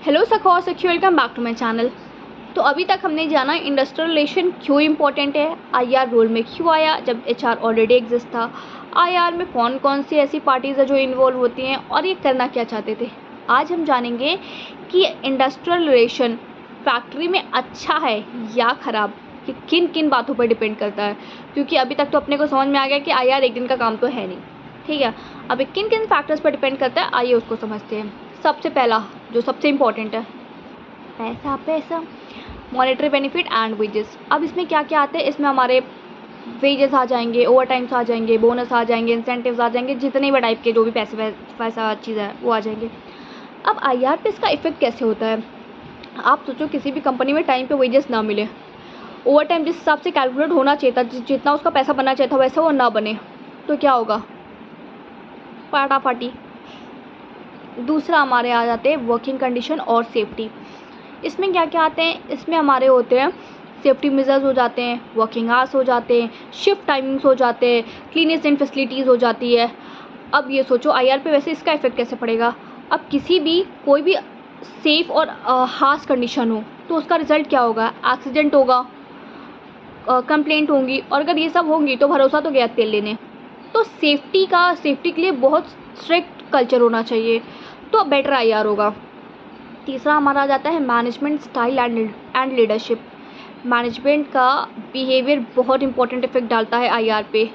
Hello सखो और सखी, welcome back to my channel. तो अभी तक हमने जाना इंडस्ट्रियल रिलेशन क्यों इम्पोर्टेंट है, आईआर रोल में क्यों आया जब एचआर ऑलरेडी एग्जिस्ट था, आईआर में कौन कौन सी ऐसी पार्टीज़ है जो इन्वॉल्व होती हैं और ये करना क्या चाहते थे। आज हम जानेंगे कि इंडस्ट्रियल रिलेशन फैक्ट्री में अच्छा है या ख़राब, कि किन किन बातों पर डिपेंड करता है। क्योंकि अभी तक तो अपने को समझ में आ गया कि आईआर एक दिन का काम तो है नहीं, ठीक है। अभी किन किन फैक्टर्स पर डिपेंड करता है, आइए उसको समझते हैं। सबसे पहला जो सबसे इम्पॉर्टेंट है, पैसा पैसा, मॉनेटरी बेनिफिट एंड वेजेस। अब इसमें क्या क्या आते हैं, इसमें हमारे वेजेस आ जाएंगे, ओवर टाइम्स आ जाएंगे, बोनस आ जाएंगे, इंसेंटिव्स आ जाएंगे, जितने भी टाइप के जो भी पैसा चीज़ है वो आ जाएंगे। अब आईआर पे इसका इफेक्ट कैसे होता है। आप सोचो किसी भी कंपनी में टाइम पे वेजेस ना मिले, ओवर टाइम जिस हिसाब से कैलकुलेट होना चाहिए था, जितना उसका पैसा बनना चाहिए था वैसा वो ना बने, तो क्या होगा, फाटाफाटी। दूसरा हमारे आ जाते हैं वर्किंग कंडीशन और सेफ्टी। इसमें क्या क्या आते हैं, इसमें हमारे होते हैं सेफ्टी मेजर्स हो जाते हैं, वर्किंग आवर्स हो जाते हैं, शिफ्ट टाइमिंग्स हो जाते हैं, क्लीनेस एंड फैसिलिटीज़ हो जाती है। अब ये सोचो आईआर पे वैसे इसका इफेक्ट कैसे पड़ेगा। अब किसी भी कोई भी सेफ और हार्श कंडीशन हो तो उसका रिजल्ट क्या होगा, एक्सीडेंट होगा, कंप्लेंट होंगी, और अगर ये सब होंगी तो भरोसा तो गया तेल लेने। तो सेफ्टी के लिए बहुत स्ट्रिक्ट कल्चर होना चाहिए, तो बेटर आईआर होगा। तीसरा हमारा आ जाता है management style and leadership. Management का बिहेवियर बहुत इंपॉर्टेंट इफेक्ट डालता है आईआर पे।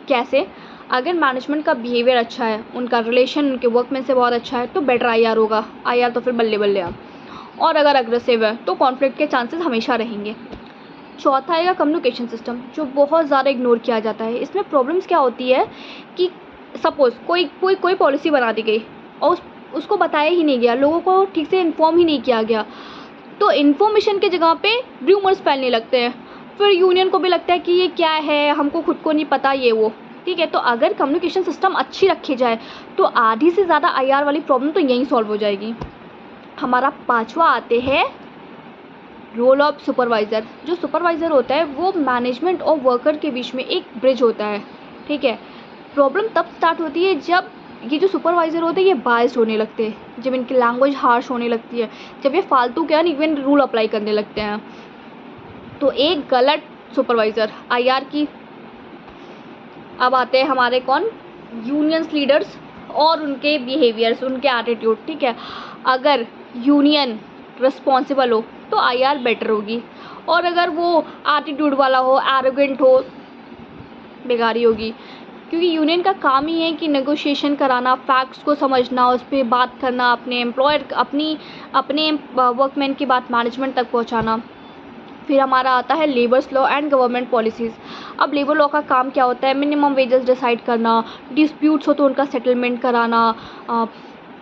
कैसे, अगर मैनेजमेंट का बिहेवियर अच्छा है, उनका रिलेशन उनके वर्कमैन से बहुत अच्छा है, तो बेटर आईआर होगा। आईआर तो फिर बल्ले बल्ले आप। और अगर अग्रेसिव है तो कॉन्फ्लिक्ट के चांसेस हमेशा रहेंगे। चौथा आएगा कम्युनिकेशन सिस्टम, जो बहुत ज़्यादा इग्नोर किया जाता है। इसमें प्रॉब्लम्स क्या होती है कि सपोज़ कोई पॉलिसी बना दी गई और उसको बताया ही नहीं गया, लोगों को ठीक से इन्फॉर्म ही नहीं किया गया, तो इन्फॉर्मेशन की जगह पे र्यूमर्स फैलने लगते हैं। फिर यूनियन को भी लगता है कि ये क्या है, हमको खुद को नहीं पता, ये वो, ठीक है। तो अगर कम्युनिकेशन सिस्टम अच्छी रखी जाए तो आधी से ज़्यादा आईआर वाली प्रॉब्लम तो यहीं सॉल्व हो जाएगी। हमारा पांचवा आते हैं रोल ऑफ सुपरवाइज़र। जो सुपरवाइज़र होता है वो मैनेजमेंट और वर्कर के बीच में एक ब्रिज होता है, ठीक है। प्रॉब्लम तब स्टार्ट होती है जब ये जो सुपरवाइज़र होते हैं ये बायस्ड होने लगते हैं, जब इनकी लैंग्वेज हार्श होने लगती है, जब ये फालतू के इवन रूल अप्लाई करने लगते हैं। तो एक गलत सुपरवाइज़र आईआर की। अब आते हैं हमारे कौन, यूनियंस लीडर्स और उनके बिहेवियर्स, उनके एटीट्यूड, ठीक है। अगर यूनियन रिस्पॉन्सिबल हो तो आईआर बेटर होगी, और अगर वो एटीट्यूड वाला हो, एरोगेंट हो, बेकारी होगी। क्योंकि यूनियन का काम ही है कि नेगोशिएशन कराना, फैक्ट्स को समझना, उस पर बात करना, अपने एम्प्लॉयर अपने वर्कमैन की बात मैनेजमेंट तक पहुंचाना। फिर हमारा आता है labours law and government policies. अब लेबर लॉ का काम क्या होता है, मिनिमम वेजेस डिसाइड करना, डिस्प्यूट्स हो तो उनका सेटलमेंट कराना,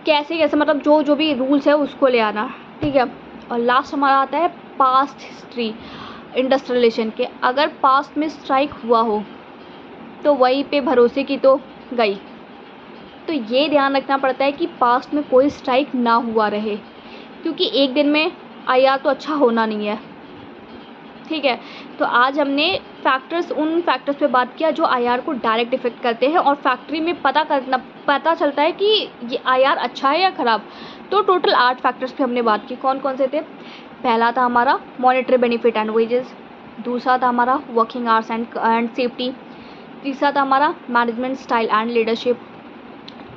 कैसे कैसे मतलब जो भी रूल्स है उसको ले आना, ठीक है। और लास्ट हमारा आता है पास्ट हिस्ट्री इंडस्ट्रियल रिलेशन के। अगर पास्ट में स्ट्राइक हुआ हो तो वहीं पे भरोसे की तो गई। तो ये ध्यान रखना पड़ता है कि पास्ट में कोई स्ट्राइक ना हुआ रहे, क्योंकि एक दिन में आईआर तो अच्छा होना नहीं है, ठीक है। तो आज हमने उन फैक्टर्स पे बात किया जो आईआर को डायरेक्ट इफेक्ट करते हैं, और फैक्ट्री में पता चलता है कि ये आईआर अच्छा है या ख़राब। तो टोटल 8 फैक्टर्स पे हमने बात की। कौन कौन से थे, पहला था हमारा मॉनेटरी बेनिफिट एंड वेजेस, दूसरा था हमारा वर्किंग आवर्स एंड सेफ्टी, तीसरा था हमारा मैनेजमेंट स्टाइल एंड लीडरशिप,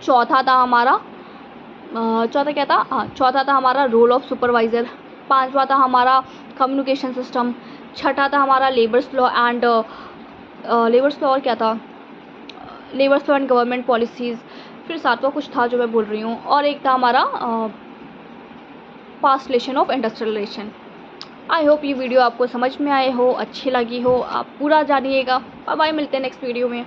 चौथा था हमारा चौथा था हमारा रोल ऑफ सुपरवाइज़र, पांचवा था हमारा कम्युनिकेशन सिस्टम, छठा था हमारा लेबर्स लॉ और क्या था, labours law and government policies, फिर सातवां कुछ था जो मैं भूल रही हूँ, और एक था हमारा past relation of industrial relation. I hope ये वीडियो आपको समझ में आए हो, अच्छी लगी हो, आप पूरा जानिएगा। बाय बाय, मिलते हैं नेक्स्ट वीडियो में।